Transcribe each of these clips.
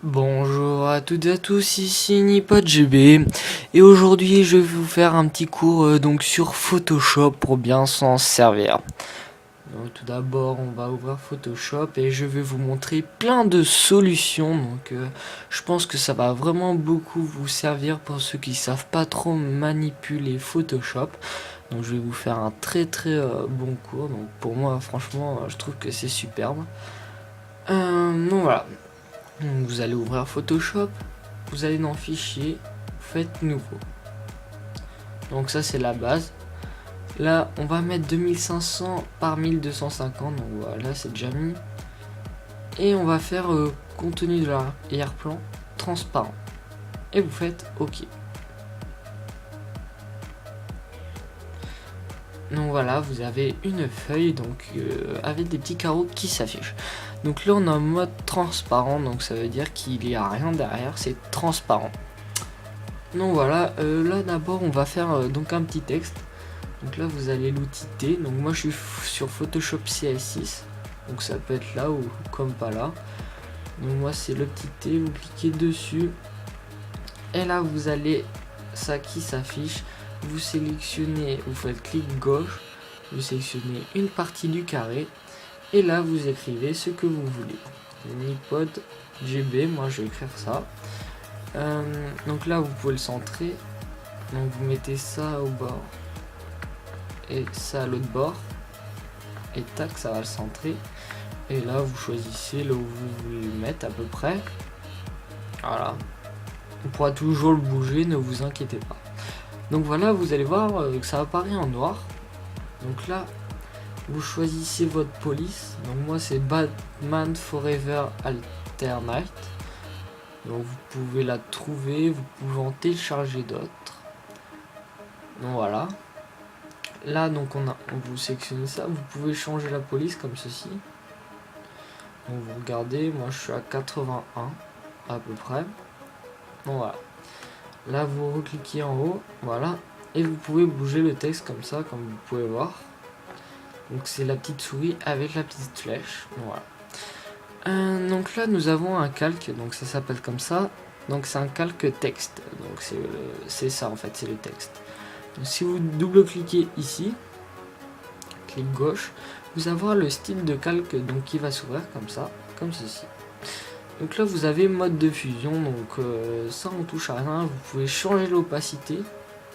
Bonjour à toutes et à tous, ici NippotGB et aujourd'hui je vais vous faire un petit cours donc sur Photoshop pour bien s'en servir. Donc, tout d'abord on va ouvrir Photoshop et je vais vous montrer plein de solutions, donc je pense que ça va vraiment beaucoup vous servir pour ceux qui savent pas trop manipuler Photoshop. Donc je vais vous faire un très bon cours, donc pour moi franchement je trouve que c'est superbe. Donc voilà. Donc vous allez ouvrir Photoshop, vous allez dans Fichier, vous faites Nouveau. Donc ça c'est la base. Là on va mettre 2500 par 1250, donc voilà c'est déjà mis. Et on va faire contenu de l'arrière-plan transparent. Et vous faites OK. Donc voilà, vous avez une feuille donc avec des petits carreaux qui s'affichent. Donc là on est en mode transparent, donc ça veut dire qu'il n'y a rien derrière, c'est transparent. Donc voilà, là d'abord on va faire donc un petit texte. Donc là vous allez l'outil T, donc moi je suis sur Photoshop CS6, donc ça peut être là ou comme pas là. Donc moi c'est le petit T, vous cliquez dessus et là vous allez, ça qui s'affiche, vous sélectionnez, vous faites clic gauche, vous sélectionnez une partie du carré et là vous écrivez ce que vous voulez. NippotGB, moi je vais écrire ça. Donc là vous pouvez le centrer, donc vous mettez ça au bord et ça à l'autre bord et tac, ça va le centrer. Et là vous choisissez là où vous voulez le mettre à peu près. Voilà, on pourra toujours le bouger, ne vous inquiétez pas. Donc voilà, vous allez voir que ça apparaît en noir. Donc là vous choisissez votre police, donc moi c'est Batman Forever Alternate. Donc vous pouvez la trouver, vous pouvez en télécharger d'autres. Donc voilà. Là donc vous sélectionnez ça, vous pouvez changer la police comme ceci. Donc vous regardez, moi je suis à 81 à peu près. Donc voilà. Là vous recliquez en haut, voilà. Et vous pouvez bouger le texte comme ça, comme vous pouvez voir. Donc c'est la petite souris avec la petite flèche. Voilà. Donc là nous avons un calque, donc ça s'appelle comme ça. Donc c'est un calque texte. Donc c'est ça en fait, c'est le texte. Donc, si vous double-cliquez ici, clic gauche, vous allez voir le style de calque donc qui va s'ouvrir comme ça, comme ceci. Donc là vous avez mode de fusion, donc ça on touche à rien. Vous pouvez changer l'opacité.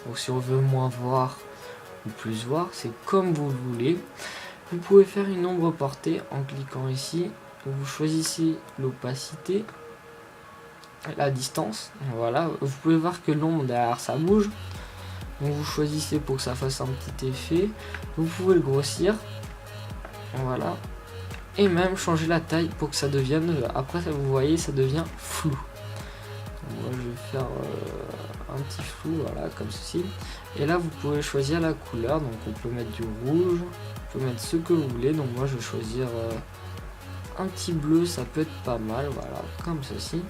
Donc si on veut moins voir ou plus voir, c'est comme vous voulez. Vous pouvez faire une ombre portée en cliquant ici. Vous choisissez l'opacité, la distance. Voilà, vous pouvez voir que l'ombre derrière ça bouge. Donc vous choisissez pour que ça fasse un petit effet. Vous pouvez le grossir. Voilà. Et même changer la taille pour que ça devienne, après vous voyez, ça devient flou. Donc moi je vais faire un petit flou, voilà, comme ceci. Et là vous pouvez choisir la couleur, donc on peut mettre du rouge, on peut mettre ce que vous voulez. Donc moi je vais choisir un petit bleu, ça peut être pas mal, voilà, comme ceci.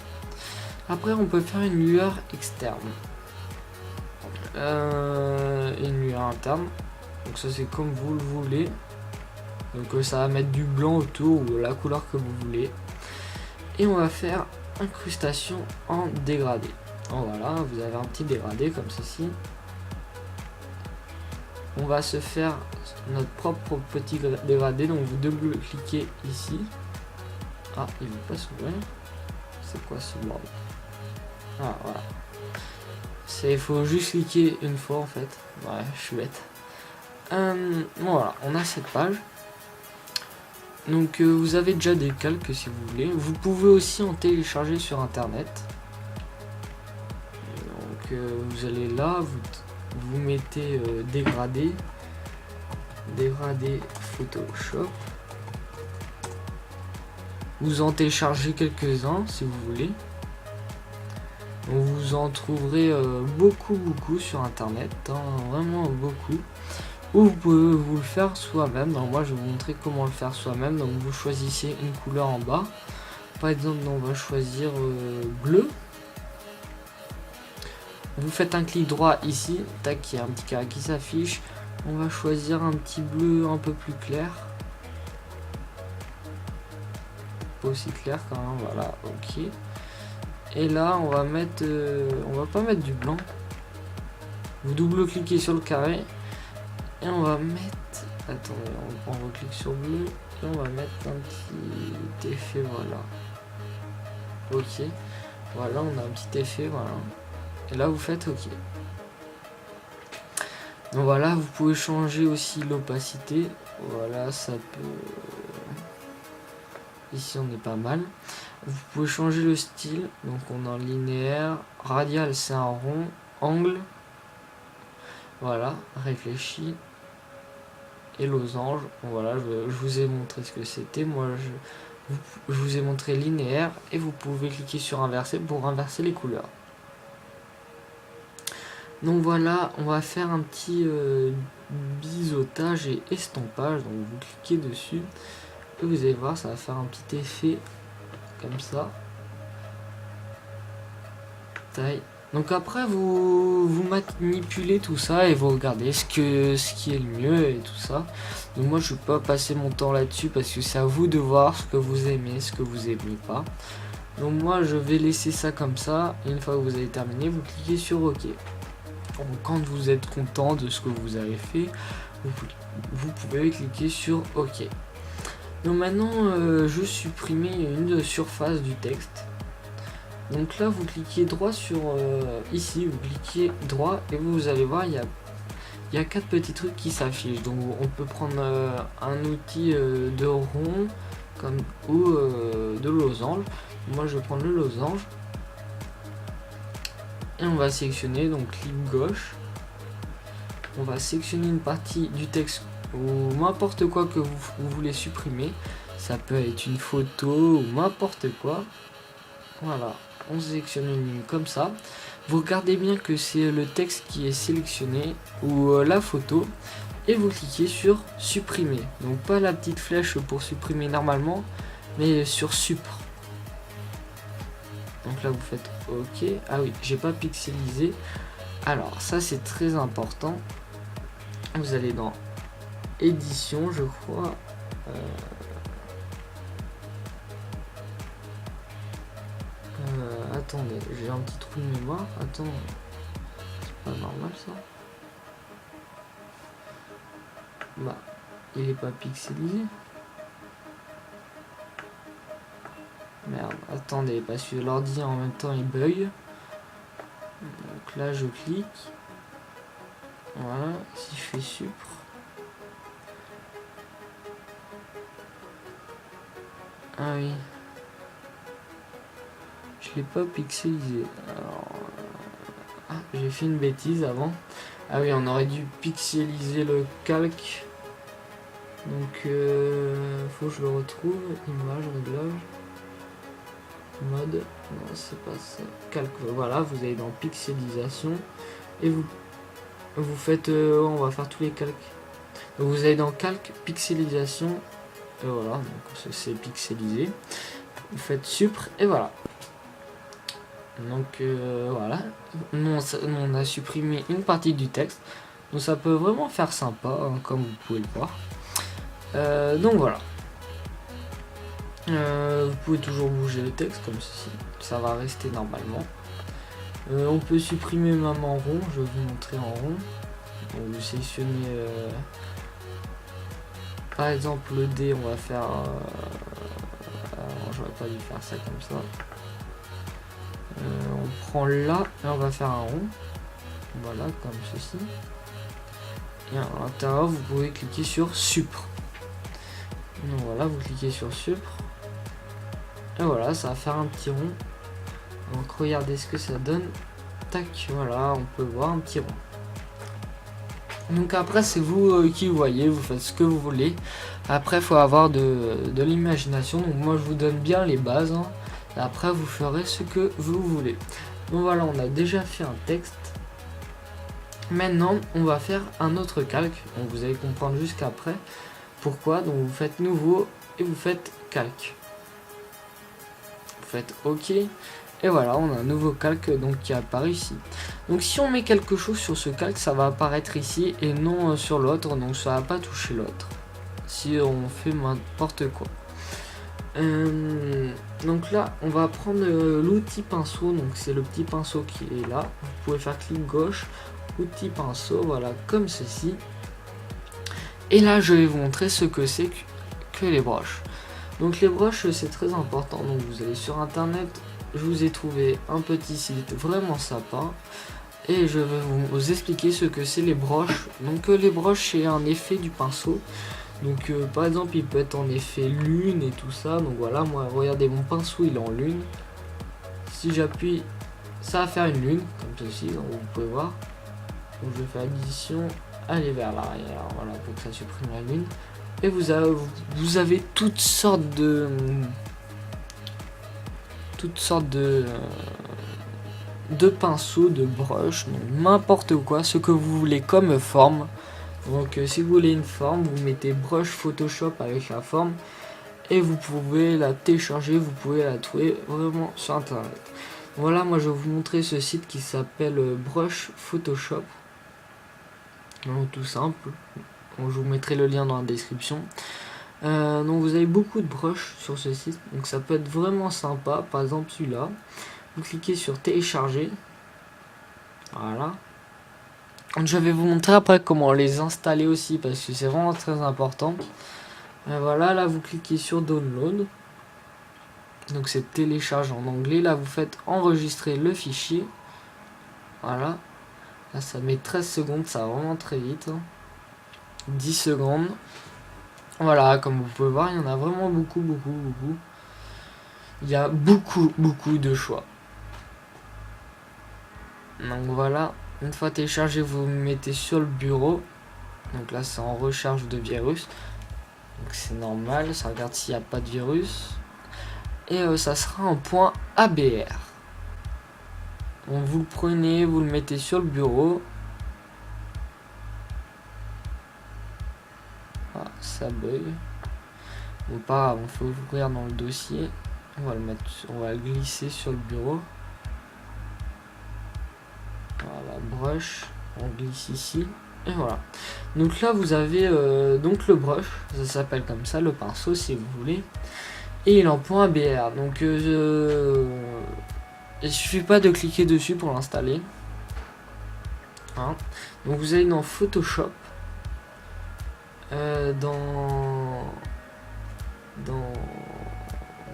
Après on peut faire une lueur externe, une lueur interne, donc ça c'est comme vous le voulez. Donc ça va mettre du blanc autour ou la couleur que vous voulez. Et on va faire incrustation en dégradé. Donc voilà, vous avez un petit dégradé comme ceci. On va se faire notre propre petit dégradé, donc vous double-cliquez ici. Ah, il ne veut pas s'ouvrir. C'est quoi ce bordel? Ah, voilà. Il faut juste cliquer une fois en fait. Ouais, je suis bête. Voilà, on a cette page. Donc vous avez déjà des calques si vous voulez. Vous pouvez aussi en télécharger sur internet. Donc vous allez là, vous mettez dégradé Photoshop. Vous en téléchargez quelques-uns si vous voulez. Donc, vous en trouverez beaucoup sur internet, hein, vraiment beaucoup. Ou vous pouvez vous le faire soi-même. Donc moi je vais vous montrer comment le faire soi-même. Donc vous choisissez une couleur en bas. Par exemple on va choisir bleu. Vous faites un clic droit ici. Tac, il y a un petit carré qui s'affiche. On va choisir un petit bleu un peu plus clair. Pas aussi clair quand même, voilà, ok. Et là on va mettre, on va pas mettre du blanc. Vous double-cliquez sur le carré et on va mettre, attendez, on reclique sur bleu et on va mettre un petit effet, voilà. Ok, voilà, on a un petit effet, voilà. Et là vous faites ok. Donc voilà, vous pouvez changer aussi l'opacité. Voilà, ça peut... Ici on est pas mal. Vous pouvez changer le style. Donc on est en linéaire. Radial c'est un rond. Angle. Voilà, réfléchi. Et losange. Bon, voilà, je vous ai montré ce que c'était. Moi je vous ai montré linéaire. Et vous pouvez cliquer sur inverser pour inverser les couleurs. Donc voilà, on va faire un petit biseautage et estompage. Donc vous cliquez dessus et vous allez voir, ça va faire un petit effet comme ça. Taille. Donc après vous manipulez tout ça et vous regardez ce qui est le mieux et tout ça. Donc moi je ne vais pas passer mon temps là-dessus parce que c'est à vous de voir ce que vous aimez, ce que vous aimez pas. Donc moi je vais laisser ça comme ça. Et une fois que vous avez terminé, vous cliquez sur OK. Quand vous êtes content de ce que vous avez fait, vous pouvez cliquer sur OK. Donc maintenant, je supprime une surface du texte. Donc là, vous cliquez droit sur ici, vous cliquez droit et vous allez voir, il y a 4 petits trucs qui s'affichent. Donc on peut prendre un outil de rond ou de losange. Moi, je vais prendre le losange. Et on va sélectionner, donc clic gauche. On va sélectionner une partie du texte ou n'importe quoi que vous voulez supprimer. Ça peut être une photo ou n'importe quoi. Voilà, on sélectionne une ligne comme ça. Vous regardez bien que c'est le texte qui est sélectionné ou la photo. Et vous cliquez sur supprimer. Donc pas la petite flèche pour supprimer normalement, mais sur supr. Donc là vous faites OK. Ah oui, j'ai pas pixelisé. Alors ça c'est très important. Vous allez dans édition, je crois. Attendez, j'ai un petit trou de mémoire. Attends, c'est pas normal ça. Bah, il est pas pixelisé. Merde, attendez, parce que l'ordi en même temps il bug. Donc là je clique. Voilà, si je fais supr. Ah oui. Je l'ai pas pixelisé. Alors... Ah, j'ai fait une bêtise avant. Ah oui, on aurait dû pixeliser le calque. Donc faut que je le retrouve. Image, réglage. Mode, non c'est pas ça, calque, voilà, vous allez dans pixelisation et vous faites, on va faire tous les calques, donc vous allez dans calque, pixelisation, et voilà, donc c'est pixelisé, vous faites supr et voilà. Donc voilà, on a supprimé une partie du texte, donc ça peut vraiment faire sympa, hein, comme vous pouvez le voir. Donc voilà. Vous pouvez toujours bouger le texte comme ceci, ça va rester normalement. On peut supprimer même en rond, je vais vous montrer en rond. Donc vous sélectionnez par exemple le D, on va faire j'aurais pas dû faire ça comme ça. On prend là et on va faire un rond, voilà, comme ceci. Et à l'intérieur vous pouvez cliquer sur supr. Donc voilà, vous cliquez sur supr. Et voilà, ça va faire un petit rond. Donc regardez ce que ça donne. Tac, voilà, on peut voir un petit rond. Donc après c'est vous qui voyez, vous faites ce que vous voulez. Après il faut avoir de l'imagination. Donc moi je vous donne bien les bases. Hein. Et après vous ferez ce que vous voulez. Donc voilà, on a déjà fait un texte. Maintenant on va faire un autre calque. Donc vous allez comprendre jusqu'après pourquoi. Donc vous faites nouveau et vous faites calque. Faites OK et voilà, on a un nouveau calque donc qui apparaît ici. Donc si on met quelque chose sur ce calque, ça va apparaître ici et non sur l'autre, donc ça va pas toucher l'autre si on fait n'importe quoi. Donc là, on va prendre l'outil pinceau. Donc c'est le petit pinceau qui est là. Vous pouvez faire clic gauche, outil pinceau, voilà, comme ceci. Et là, je vais vous montrer ce que c'est que les broches. Donc les broches, c'est très important. Donc vous allez sur internet, je vous ai trouvé un petit site vraiment sympa. Et je vais vous expliquer ce que c'est les broches. Donc les broches, c'est un effet du pinceau. Donc par exemple, il peut être en effet lune et tout ça. Donc voilà, moi, regardez, mon pinceau, il est en lune. Si j'appuie, ça va faire une lune, comme ceci, donc vous pouvez voir. Donc je vais faire addition, aller vers l'arrière, voilà, pour que ça supprime la lune. Et vous avez toutes sortes de pinceaux, de broches, donc n'importe quoi, ce que vous voulez comme forme. Donc si vous voulez une forme, vous mettez broche Photoshop avec la forme et vous pouvez la télécharger, vous pouvez la trouver vraiment sur internet. Voilà, moi je vais vous montrer ce site qui s'appelle broche Photoshop. Donc tout simple. Donc, je vous mettrai le lien dans la description. Donc vous avez beaucoup de broches sur ce site, donc ça peut être vraiment sympa. Par exemple celui-là, vous cliquez sur télécharger. Voilà. Je vais vous montrer après comment les installer aussi, parce que c'est vraiment très important. Voilà, là vous cliquez sur download. Donc c'est télécharge en anglais. Là vous faites enregistrer le fichier. Voilà. Là ça met 13 secondes, ça va vraiment très vite. 10 secondes. Voilà, comme vous pouvez voir, il y en a vraiment beaucoup. Il y a beaucoup de choix. Donc voilà, une fois téléchargé, vous mettez sur le bureau. Donc là c'est en recherche de virus. Donc c'est normal, ça regarde s'il n'y a pas de virus. Et ça sera un point ABR. Donc vous le prenez, vous le mettez sur le bureau. Ah, ça bug. Bon, pas grave, il faut ouvrir dans le dossier. On va le mettre, on va le glisser sur le bureau. Voilà, brush, on glisse ici. Et voilà. Donc là vous avez donc le brush, ça s'appelle comme ça, le pinceau si vous voulez. Et il est en point ABR. Donc il suffit pas de cliquer dessus pour l'installer. Hein. Donc vous allez dans Photoshop. Dans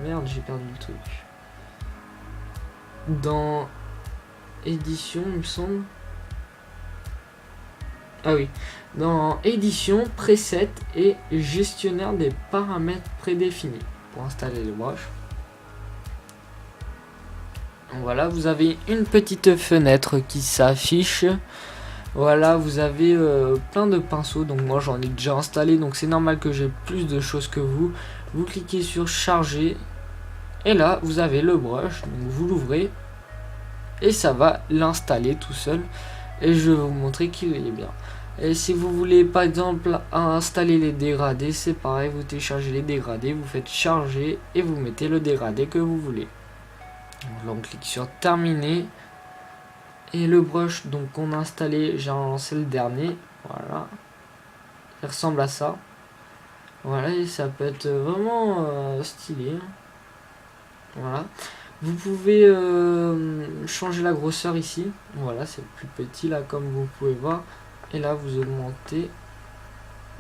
merde, j'ai perdu le truc. Dans édition, il me semble. Ah oui, dans édition, preset et gestionnaire des paramètres prédéfinis pour installer les broches. Donc voilà, vous avez une petite fenêtre qui s'affiche. Voilà, vous avez plein de pinceaux. Donc moi j'en ai déjà installé, donc c'est normal que j'ai plus de choses que vous. Vous cliquez sur charger et là vous avez le brush. Donc vous l'ouvrez et ça va l'installer tout seul. Et je vais vous montrer qu'il est bien. Et si vous voulez par exemple installer les dégradés, c'est pareil, vous téléchargez les dégradés, vous faites charger et vous mettez le dégradé que vous voulez. Donc là on clique sur terminer. Et le brush donc qu'on a installé, j'ai lancé le dernier. Voilà. Il ressemble à ça. Voilà, et ça peut être vraiment stylé. Voilà. Vous pouvez changer la grosseur ici. Voilà, c'est plus petit là comme vous pouvez voir. Et là vous augmentez.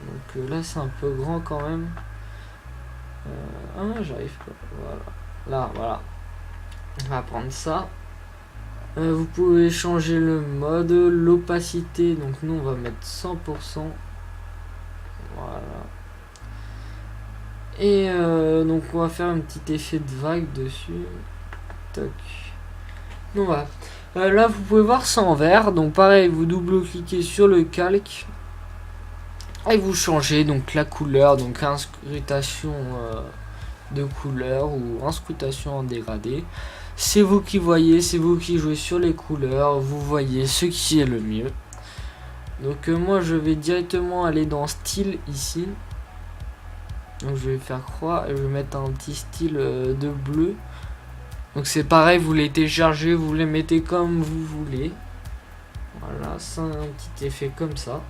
Donc là c'est un peu grand quand même. Ah j'arrive pas. Voilà. Là voilà. On va prendre ça. Vous pouvez changer le mode, l'opacité. Donc nous on va mettre 100%. Voilà. Et donc on va faire un petit effet de vague dessus. Toc. Donc voilà. Là vous pouvez voir c'est en vert. Donc pareil, vous double-cliquez sur le calque. Et vous changez donc la couleur. Donc inscrutation de couleur ou inscrutation en dégradé. C'est vous qui voyez, c'est vous qui jouez sur les couleurs. Vous voyez ce qui est le mieux. Donc moi je vais directement aller dans style ici. Donc je vais faire croix et je vais mettre un petit style de bleu. Donc c'est pareil, vous les téléchargez, vous les mettez comme vous voulez. Voilà, c'est un petit effet comme ça.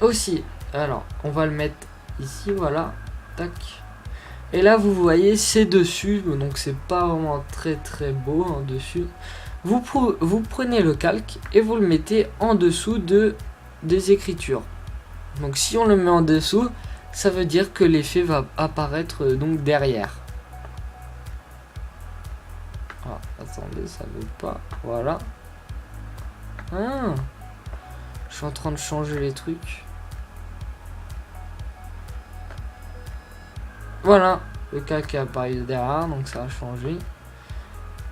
Aussi, alors on va le mettre ici, voilà, tac. Et là vous voyez c'est dessus, donc c'est pas vraiment très beau en dessus. Vous prenez le calque et vous le mettez en dessous des écritures. Donc si on le met en dessous, ça veut dire que l'effet va apparaître donc derrière. Ah, attendez, ça veut pas. Voilà. Ah, je suis en train de changer les trucs. Voilà, le calque est apparu derrière, donc ça a changé.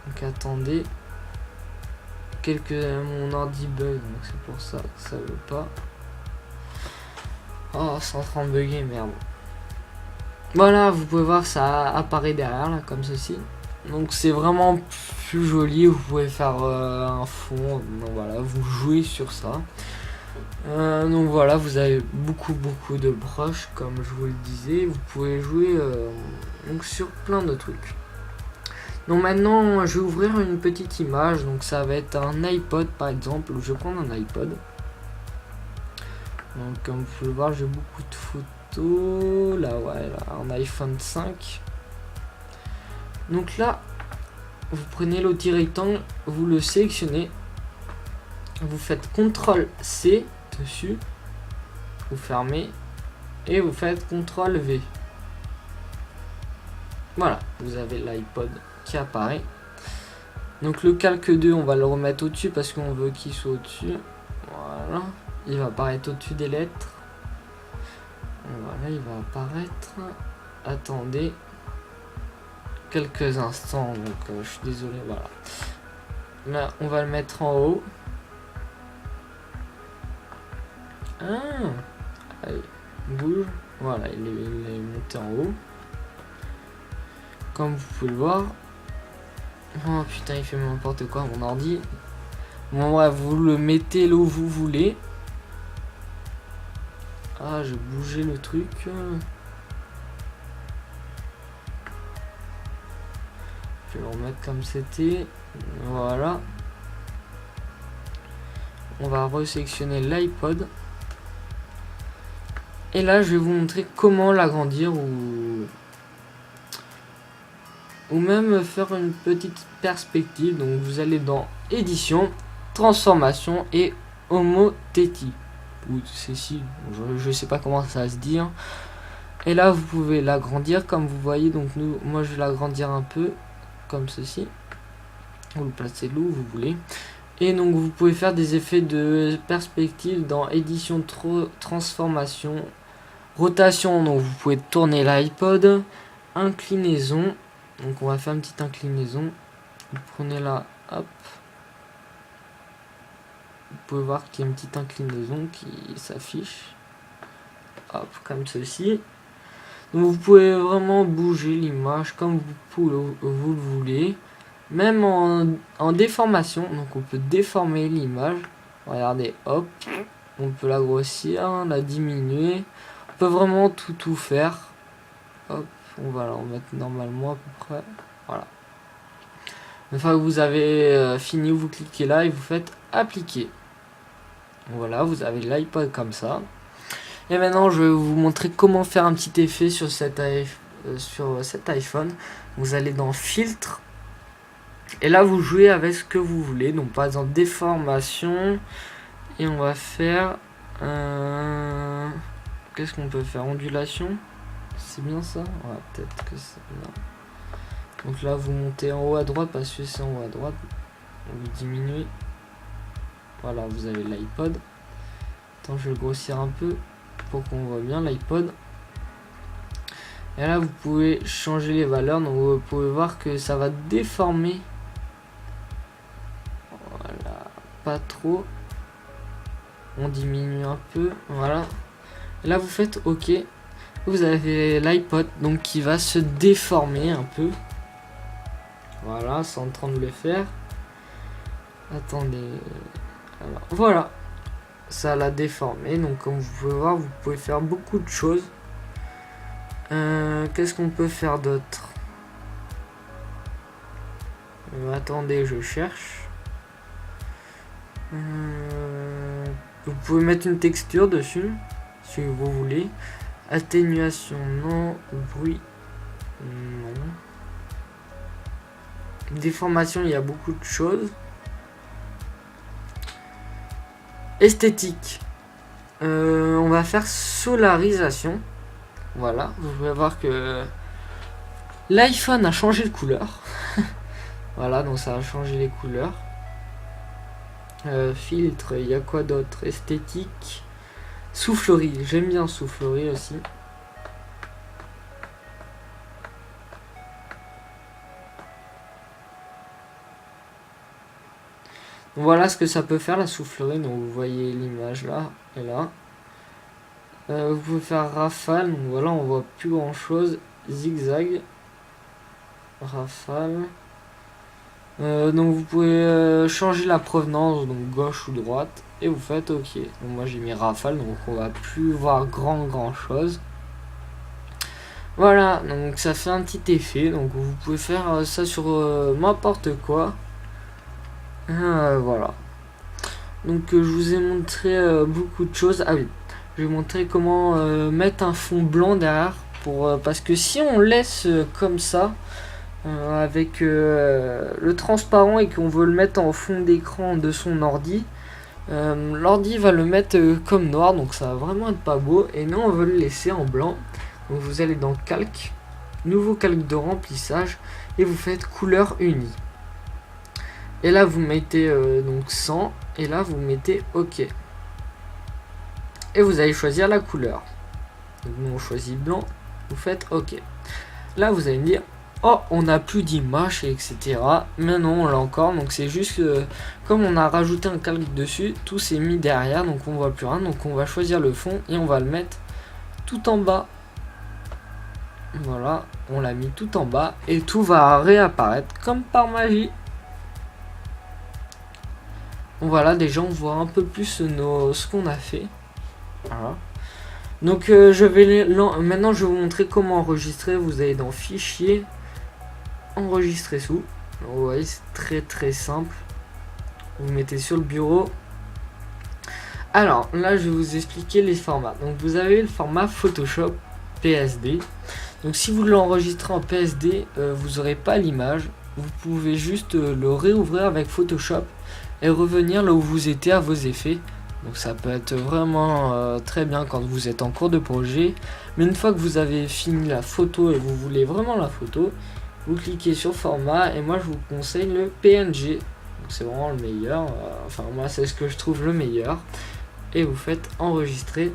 Donc attendez. Mon ordi bug, donc c'est pour ça que ça veut pas. Oh, c'est en train de bugger, merde. Voilà, vous pouvez voir ça apparaît derrière là, comme ceci. Donc c'est vraiment plus joli, vous pouvez faire un fond, donc voilà, vous jouez sur ça. Donc voilà, vous avez beaucoup de brushes comme je vous le disais, vous pouvez jouer donc sur plein de trucs. Donc maintenant je vais ouvrir une petite image, donc ça va être un iPod par exemple, je vais prendre un iPod. Donc comme vous pouvez le voir j'ai beaucoup de photos, là ouais, là, un iPhone 5. Donc là, vous prenez l'outil rectangle, vous le sélectionnez, vous faites CTRL-C dessus, vous fermez et vous faites CTRL-V. Voilà, vous avez l'iPod qui apparaît. Donc le calque 2, on va le remettre au-dessus parce qu'on veut qu'il soit au-dessus. Voilà, il va apparaître au-dessus des lettres. Voilà, il va apparaître. Attendez quelques instants, donc je suis désolé, voilà. Là, on va le mettre en haut. Ah, allez, bouge. Voilà, il est monté en haut. Comme vous pouvez le voir. Oh putain, il fait n'importe quoi, mon ordi. Bon, ouais, vous le mettez là où vous voulez. Ah, j'ai bougé le truc. Je vais le remettre comme c'était. Voilà. On va resélectionner l'iPod. Et là, je vais vous montrer comment l'agrandir ou même faire une petite perspective. Donc, vous allez dans Édition, Transformation et Homothétie. Ou ceci, je sais pas comment ça va se dire. Et là, vous pouvez l'agrandir comme vous voyez. Donc, moi, je vais l'agrandir un peu. Comme ceci, vous le placez là où vous voulez, et donc vous pouvez faire des effets de perspective dans édition, transformation, rotation, donc vous pouvez tourner l'iPod, inclinaison, donc on va faire une petite inclinaison, vous prenez là, hop, vous pouvez voir qu'il y a une petite inclinaison qui s'affiche, hop, comme ceci. Donc vous pouvez vraiment bouger l'image comme vous le voulez. Même en déformation. Donc on peut déformer l'image. Regardez, hop. On peut la grossir, la diminuer. On peut vraiment tout faire. Hop, on va la remettre normalement à peu près. Voilà. Une fois que vous avez fini, vous cliquez là et vous faites appliquer. Voilà, vous avez l'iPod comme ça. Et maintenant, je vais vous montrer comment faire un petit effet sur cet iPhone. Vous allez dans Filtre. Et là, vous jouez avec ce que vous voulez. Donc, par exemple, déformation. Et on va faire... Qu'est-ce qu'on peut faire? Ondulation. C'est bien ça? Ouais, peut-être que c'est bien. Donc là, vous montez en haut à droite parce que c'est en haut à droite. Vous diminuez. Voilà, vous avez l'iPod. Attends, je vais le grossir un peu pour qu'on voit bien l'iPod. Et là, vous pouvez changer les valeurs. Donc, vous pouvez voir que ça va déformer. Voilà, pas trop. On diminue un peu. Voilà. Et là, vous faites OK. Vous avez l'iPod donc qui va se déformer un peu. Voilà, c'est en train de le faire. Attendez. Alors, voilà. Ça l'a déformé. Donc, comme vous pouvez voir, vous pouvez faire beaucoup de choses. Qu'est-ce qu'on peut faire d'autre? Attendez, je cherche. Vous pouvez mettre une texture dessus, si vous voulez. Atténuation, non. Bruit, non. Déformation, il y a beaucoup de choses. Esthétique. On va faire solarisation. Voilà, vous pouvez voir que l'iPhone a changé de couleur. Voilà, donc ça a changé les couleurs. Filtre, il y a quoi d'autre? Esthétique. Soufflerie, j'aime bien soufflerie aussi. Donc voilà ce que ça peut faire la soufflerie. Donc vous voyez l'image là et là. Vous pouvez faire rafale. Donc voilà, on voit plus grand chose. Zigzag. Rafale. Donc vous pouvez changer la provenance, donc gauche ou droite, et vous faites OK. Donc moi j'ai mis rafale, donc on va plus voir grand chose. Voilà, donc ça fait un petit effet. Donc vous pouvez faire ça sur n'importe quoi. Voilà. Donc je vous ai montré beaucoup de choses. Ah oui, je vais montrer comment mettre un fond blanc derrière parce que si on laisse comme ça avec le transparent et qu'on veut le mettre en fond d'écran de son ordi, l'ordi va le mettre comme noir, donc ça va vraiment être pas beau. Et nous on veut le laisser en blanc. Donc vous allez dans calque, nouveau calque de remplissage, et vous faites couleur unie. Et là vous mettez donc 100, et là vous mettez OK. Et vous allez choisir la couleur. Donc nous on choisit blanc, vous faites OK. Là vous allez me dire oh, on n'a plus d'image, etc. Mais non, on l'a encore. Donc c'est juste que comme on a rajouté un calque dessus, tout s'est mis derrière, donc on voit plus rien. Donc on va choisir le fond et on va le mettre tout en bas. Voilà, on l'a mis tout en bas et tout va réapparaître comme par magie. Donc voilà, déjà on voit un peu plus ce qu'on a fait. Voilà. Donc maintenant je vais vous montrer comment enregistrer. Vous allez dans fichier, enregistrer sous. Vous voyez, c'est très simple. Vous mettez sur le bureau. Alors là je vais vous expliquer les formats. Donc vous avez le format Photoshop PSD. Donc si vous l'enregistrez en PSD, vous n'aurez pas l'image. Vous pouvez juste le réouvrir avec Photoshop et revenir là où vous étiez à vos effets. Donc ça peut être vraiment très bien quand vous êtes en cours de projet. Mais une fois que vous avez fini la photo et vous voulez vraiment la photo, vous cliquez sur format et moi je vous conseille le PNG. C'est vraiment le meilleur. Enfin moi c'est ce que je trouve le meilleur. Et vous faites enregistrer.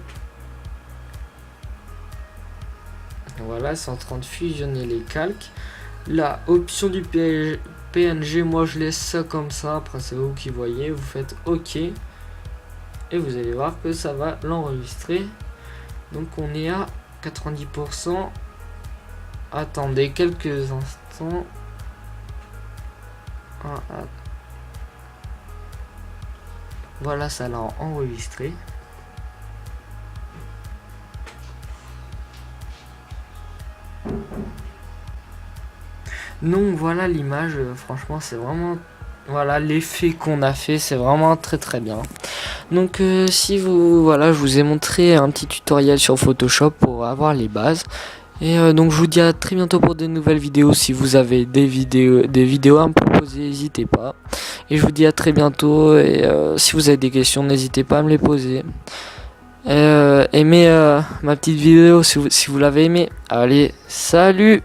Voilà, c'est en train de fusionner les calques. La option du PNG, moi je laisse ça comme ça. Après c'est vous qui voyez. Vous faites OK. Et vous allez voir que ça va l'enregistrer. Donc on est à 90%. Attendez quelques instants. Voilà, ça l'a enregistré. Donc voilà l'image, franchement c'est vraiment... Voilà l'effet qu'on a fait, c'est vraiment très bien. Donc si vous... Voilà, je vous ai montré un petit tutoriel sur Photoshop pour avoir les bases. Et donc je vous dis à très bientôt pour de nouvelles vidéos. Si vous avez des vidéos à me proposer, n'hésitez pas. Et je vous dis à très bientôt. Et si vous avez des questions, n'hésitez pas à me les poser. Aimez ma petite vidéo si vous l'avez aimé. Allez, salut!